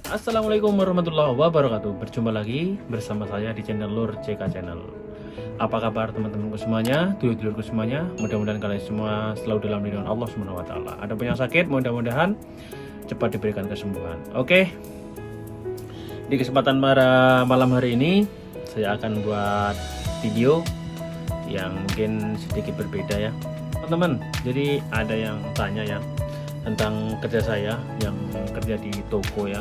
Assalamualaikum warahmatullahi wabarakatuh. Berjumpa lagi bersama saya di channel Lur CK Channel. Apa kabar teman-temanku semuanya, dulur-dulurku semuanya? Mudah-mudahan kalian semua selalu dalam lindungan Allah Subhanahu wa taala. Ada pun yang sakit, mudah-mudahan cepat diberikan kesembuhan. Oke. Di kesempatan pada malam hari ini saya akan buat video yang mungkin sedikit berbeda ya. Teman-teman, jadi ada yang tanya ya tentang kerja saya yang kerja di toko ya.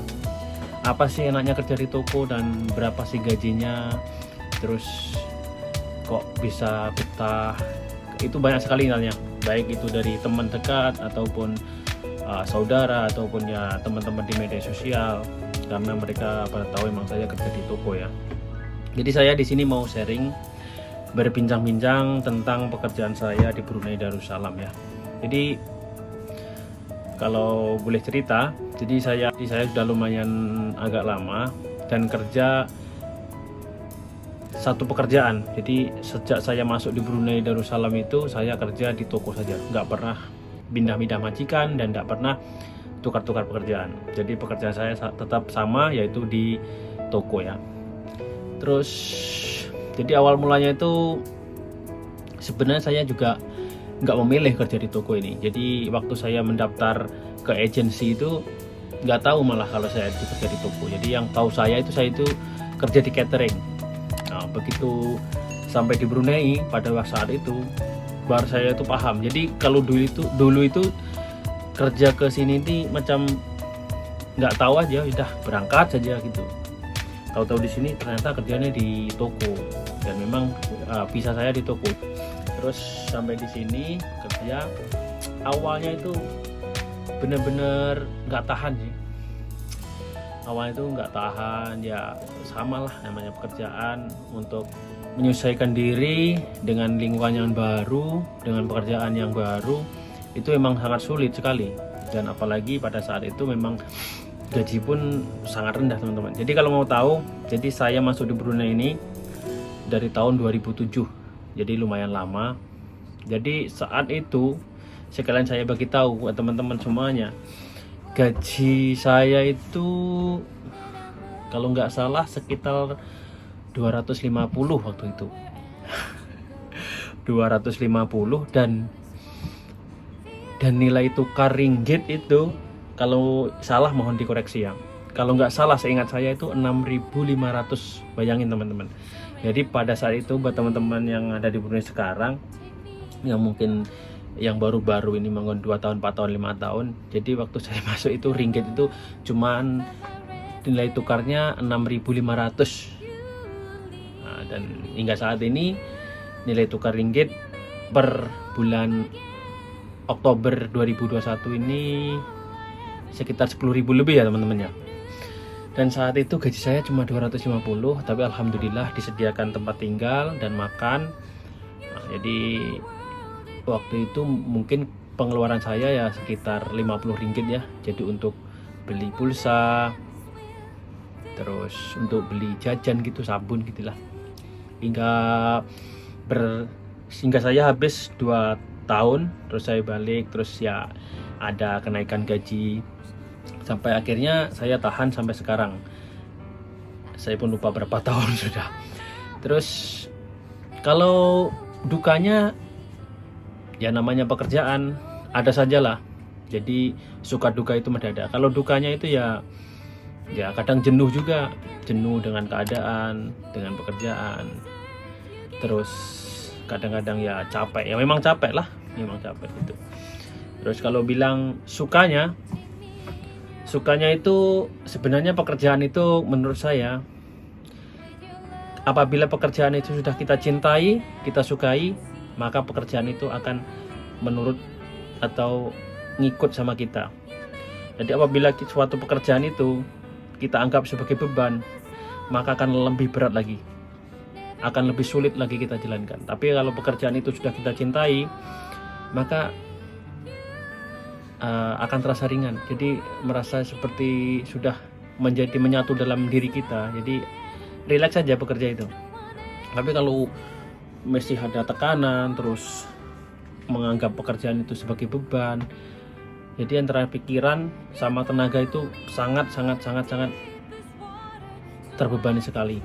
Apa sih enaknya kerja di toko dan berapa sih gajinya, terus kok bisa betah. Itu banyak sekali nanya, baik itu dari teman dekat ataupun saudara ataupun ya teman-teman di media sosial, karena mereka pada tahu emang saya kerja di toko ya. Jadi saya di sini mau sharing, berbincang-bincang tentang pekerjaan saya di Brunei Darussalam ya. Jadi kalau boleh cerita, jadi saya sudah lumayan agak lama dan kerja satu pekerjaan. Jadi sejak saya masuk di Brunei Darussalam itu saya kerja di toko saja, nggak pernah pindah-pindah majikan dan nggak pernah tukar-tukar pekerjaan. Jadi pekerjaan saya tetap sama, yaitu di toko ya. Terus jadi awal mulanya itu sebenarnya saya juga nggak memilih kerja di toko ini. Jadi waktu saya mendaftar ke agensi itu nggak tahu malah kalau saya itu kerja di toko. Jadi yang tahu saya itu kerja di catering. Nah, begitu sampai di Brunei pada saat itu baru saya itu paham. Jadi kalau dulu itu kerja ke sini ini macam nggak tahu aja, udah berangkat saja gitu. Tahu-tahu di sini ternyata kerjanya di toko dan memang visa saya di toko. Terus sampai di sini kerja, awalnya itu bener-bener nggak tahan sih. Awalnya itu nggak tahan ya, sama lah namanya pekerjaan, untuk menyesuaikan diri dengan lingkungan yang baru, dengan pekerjaan yang baru, itu emang sangat sulit sekali. Dan apalagi pada saat itu memang gaji pun sangat rendah teman-teman. Jadi kalau mau tahu, jadi saya masuk di Brunei ini dari tahun 2007. Jadi lumayan lama. Jadi saat itu sekalian saya bagi tahu buat teman-teman semuanya, gaji saya itu kalau nggak salah sekitar 250 waktu itu. 250 dan nilai tukar ringgit itu, kalau salah mohon dikoreksi ya. Kalau nggak salah seingat saya itu 6.500. Bayangin teman-teman. Jadi pada saat itu buat teman-teman yang ada di Brunei sekarang, yang mungkin yang baru-baru ini bangun 2 tahun, 4 tahun, 5 tahun. Jadi waktu saya masuk itu ringgit itu cuman nilai tukarnya 6.500. Nah, dan hingga saat ini nilai tukar ringgit per bulan Oktober 2021 ini sekitar 10.000 lebih ya teman-teman ya. Dan saat itu gaji saya cuma 250, tapi alhamdulillah disediakan tempat tinggal dan makan. Nah, jadi waktu itu mungkin pengeluaran saya ya sekitar 50 ringgit ya. Jadi untuk beli pulsa, terus untuk beli jajan gitu, sabun gitulah. Hingga saya habis 2 tahun, terus saya balik, terus ya ada kenaikan gaji. Sampai akhirnya saya tahan sampai sekarang. Saya pun lupa berapa tahun sudah. Terus kalau dukanya ya namanya pekerjaan, ada sajalah. Jadi suka duka itu mendadak. Kalau dukanya itu ya kadang jenuh juga, jenuh dengan keadaan, dengan pekerjaan. Terus kadang-kadang ya capek. Ya memang capek lah, memang capek gitu. Terus kalau bilang sukanya itu sebenarnya pekerjaan itu menurut saya, apabila pekerjaan itu sudah kita cintai, kita sukai, maka pekerjaan itu akan menurut atau ngikut sama kita. Jadi apabila suatu pekerjaan itu kita anggap sebagai beban, maka akan lebih berat lagi, akan lebih sulit lagi kita jalankan. Tapi kalau pekerjaan itu sudah kita cintai, maka akan terasa ringan. Jadi merasa seperti sudah menjadi menyatu dalam diri kita. Jadi rileks saja bekerja itu. Tapi kalau mesti ada tekanan, terus menganggap pekerjaan itu sebagai beban, Jadi antara pikiran sama tenaga itu sangat terbebani sekali.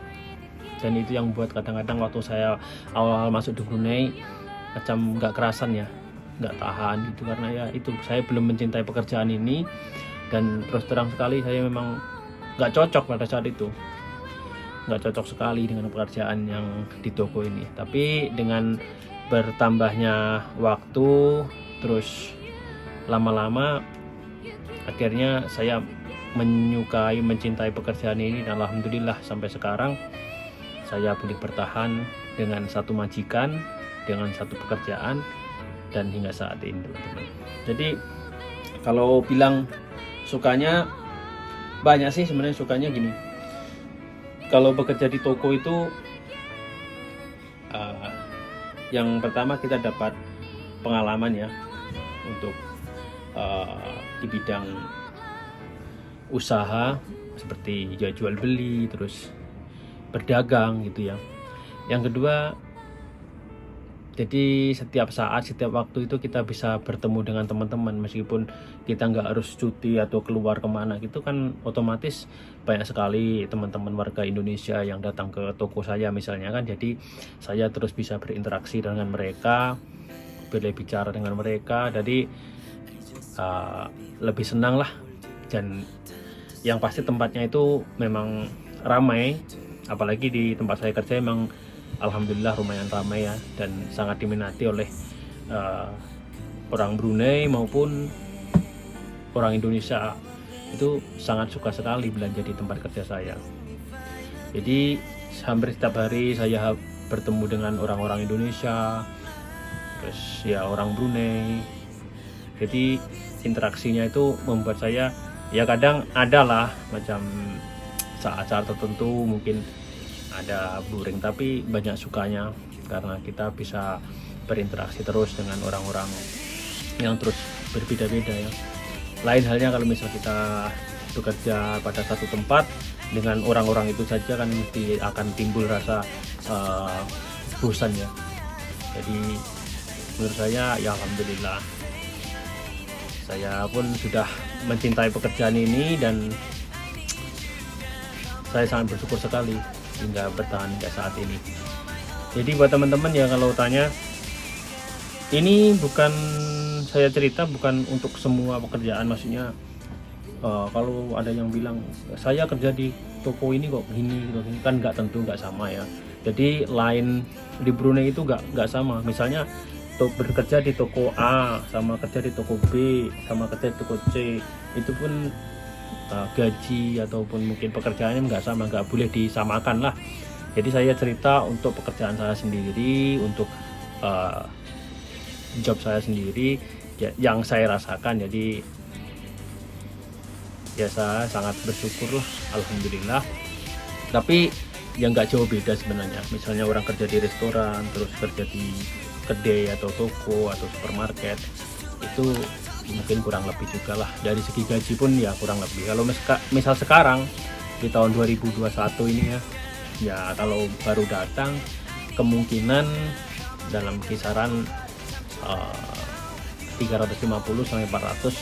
Dan itu yang buat kadang-kadang waktu saya awal masuk di Brunei macam nggak kerasan ya, nggak tahan gitu, karena ya itu saya belum mencintai pekerjaan ini. Dan terus terang sekali saya memang nggak cocok pada saat itu, nggak cocok sekali dengan pekerjaan yang di toko ini. Tapi dengan bertambahnya waktu, terus lama-lama akhirnya saya mencintai pekerjaan ini, dan alhamdulillah sampai sekarang saya boleh bertahan dengan satu majikan, dengan satu pekerjaan, dan hingga saat ini, teman-teman. Jadi kalau bilang sukanya, banyak sih sebenarnya. Sukanya gini, kalau bekerja di toko itu yang pertama kita dapat pengalaman ya untuk di bidang usaha seperti jual beli, terus berdagang gitu ya. Yang kedua, jadi setiap saat, setiap waktu itu kita bisa bertemu dengan teman-teman, meskipun kita nggak harus cuti atau keluar kemana gitu kan, otomatis banyak sekali teman-teman warga Indonesia yang datang ke toko saya misalnya kan. Jadi saya terus bisa berinteraksi dengan mereka, boleh bicara dengan mereka, jadi lebih senang lah. Dan yang pasti tempatnya itu memang ramai, apalagi di tempat saya kerja memang alhamdulillah lumayan ramai ya, dan sangat diminati oleh orang Brunei maupun orang Indonesia. Itu sangat suka sekali belanja di tempat kerja saya. Jadi hampir setiap hari saya bertemu dengan orang-orang Indonesia, terus ya orang Brunei. Jadi interaksinya itu membuat saya ya kadang adalah macam saat-saat tertentu mungkin ada boring, tapi banyak sukanya karena kita bisa berinteraksi terus dengan orang-orang yang terus berbeda-beda ya. Lain halnya kalau misal kita bekerja pada satu tempat dengan orang-orang itu saja kan mesti akan timbul rasa bosan ya. Jadi menurut saya ya alhamdulillah saya pun sudah mencintai pekerjaan ini, dan saya sangat bersyukur sekali hingga bertahan hingga saat ini. Jadi buat teman-teman ya, kalau tanya, ini bukan saya cerita bukan untuk semua pekerjaan, maksudnya kalau ada yang bilang saya kerja di toko ini kok gini kan nggak, tentu nggak sama ya. Jadi lain di Brunei itu nggak sama. Misalnya bekerja di toko A sama kerja di toko B sama kerja di toko C, itu pun gaji ataupun mungkin pekerjaannya nggak sama, nggak boleh disamakan lah. Jadi saya cerita untuk pekerjaan saya sendiri, untuk job saya sendiri ya, yang saya rasakan. Jadi ya saya sangat bersyukur lah, alhamdulillah. Tapi yang nggak jauh beda sebenarnya. Misalnya orang kerja di restoran, terus kerja di kedai atau toko atau supermarket, itu mungkin kurang lebih juga lah. Dari segi gaji pun ya kurang lebih. Kalau misal sekarang di tahun 2021 ini ya kalau baru datang kemungkinan dalam kisaran 350 sampai 400.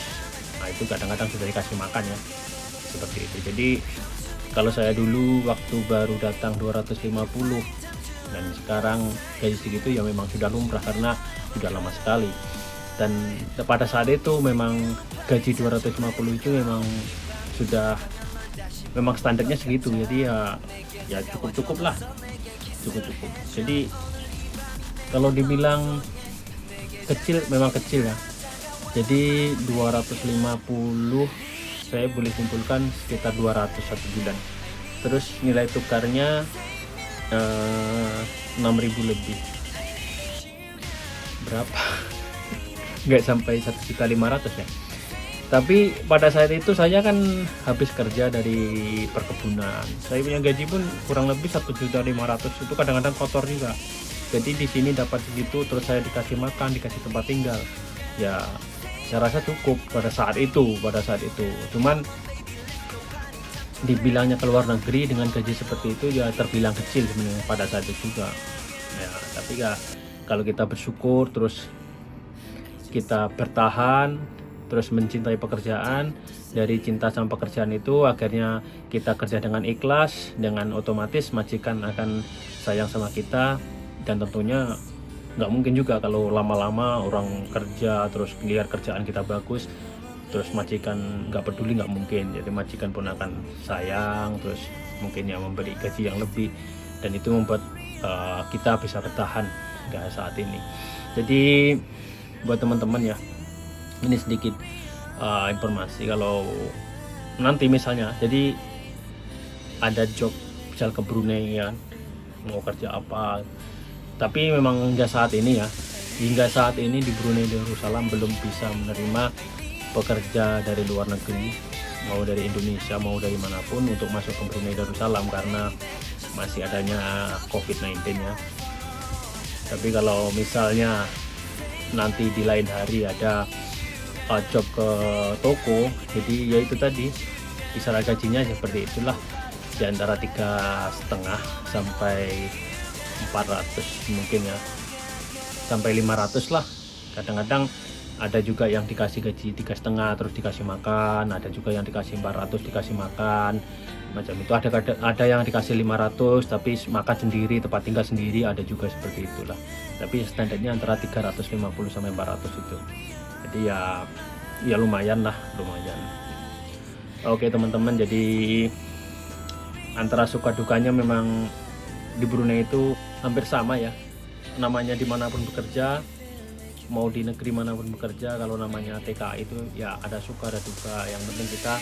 Nah itu kadang-kadang sudah dikasih makan ya, seperti itu. Jadi kalau saya dulu waktu baru datang 250, dan sekarang gaji segitu ya memang sudah lumrah karena sudah lama sekali. Dan pada saat itu memang gaji 250 itu memang sudah memang standarnya segitu. Jadi ya cukup lah, cukup. Jadi kalau dibilang kecil memang kecil ya. Jadi 250 saya boleh kumpulkan sekitar 200 satu bulan. Terus nilai tukarnya 6.000 lebih. Berapa? Nggak sampai 1.500.000 ya. Tapi pada saat itu saya kan habis kerja dari perkebunan. Saya punya gaji pun kurang lebih 1.500.000. Itu kadang-kadang kotor juga. Jadi di sini dapat segitu, terus saya dikasih makan, dikasih tempat tinggal. Ya saya rasa cukup pada saat itu. Cuman dibilangnya keluar negeri dengan gaji seperti itu ya terbilang kecil sebenarnya pada saat itu juga ya. Tapi ya kalau kita bersyukur terus kita bertahan, terus mencintai pekerjaan. Dari cinta sama pekerjaan itu akhirnya kita kerja dengan ikhlas, dengan otomatis majikan akan sayang sama kita. Dan tentunya nggak mungkin juga kalau lama-lama orang kerja terus lihat kerjaan kita bagus terus majikan nggak peduli, nggak mungkin. Jadi majikan pun akan sayang, terus mungkin ya memberi gaji yang lebih, dan itu membuat kita bisa bertahan hingga saat ini. Jadi buat teman-teman ya, ini sedikit informasi kalau nanti misalnya jadi ada job misal ke Brunei ya, mau kerja apa, tapi memang hingga saat ini di Brunei Darussalam belum bisa menerima pekerja dari luar negeri, mau dari Indonesia mau dari manapun, untuk masuk ke Brunei Darussalam karena masih adanya COVID-19 ya. Tapi kalau misalnya nanti di lain hari ada job ke toko, jadi ya itu tadi kisaran gajinya seperti itulah, di antara 3,5 sampai 400 mungkin ya, sampai 500 lah. Kadang-kadang ada juga yang dikasih gaji 3,5 terus dikasih makan, ada juga yang dikasih 400 dikasih makan, macam itu. Ada yang dikasih 500 tapi makan sendiri, tempat tinggal sendiri, ada juga seperti itulah. Tapi standarnya antara 350 sampai 400 itu. Jadi ya lumayan lah, lumayan. Oke teman-teman, jadi antara suka dukanya memang di Brunei itu hampir sama ya. Namanya dimanapun bekerja, mau di negeri manapun bekerja, kalau namanya TKA itu ya ada suka ada duka. Yang penting kita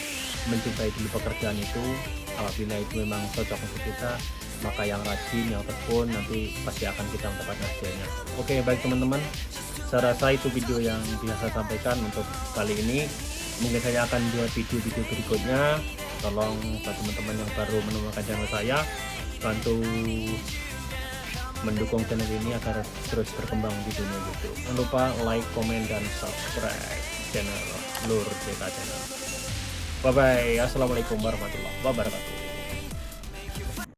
mencintai dulu pekerjaan itu. Apabila itu memang cocok untuk kita, maka yang rajin, yang tekun, nanti pasti akan kita mendapatkan hasilnya. Oke, baik teman-teman, saya rasa itu video yang bisa saya sampaikan untuk kali ini. Mungkin saya akan buat video-video berikutnya. Tolong buat teman-teman yang baru menemukan channel saya, bantu mendukung channel ini agar terus berkembang di dunia YouTube. Jangan lupa like, komen, dan subscribe channel Lur JK Channel. Bye bye. Assalamualaikum warahmatullahi wabarakatuh.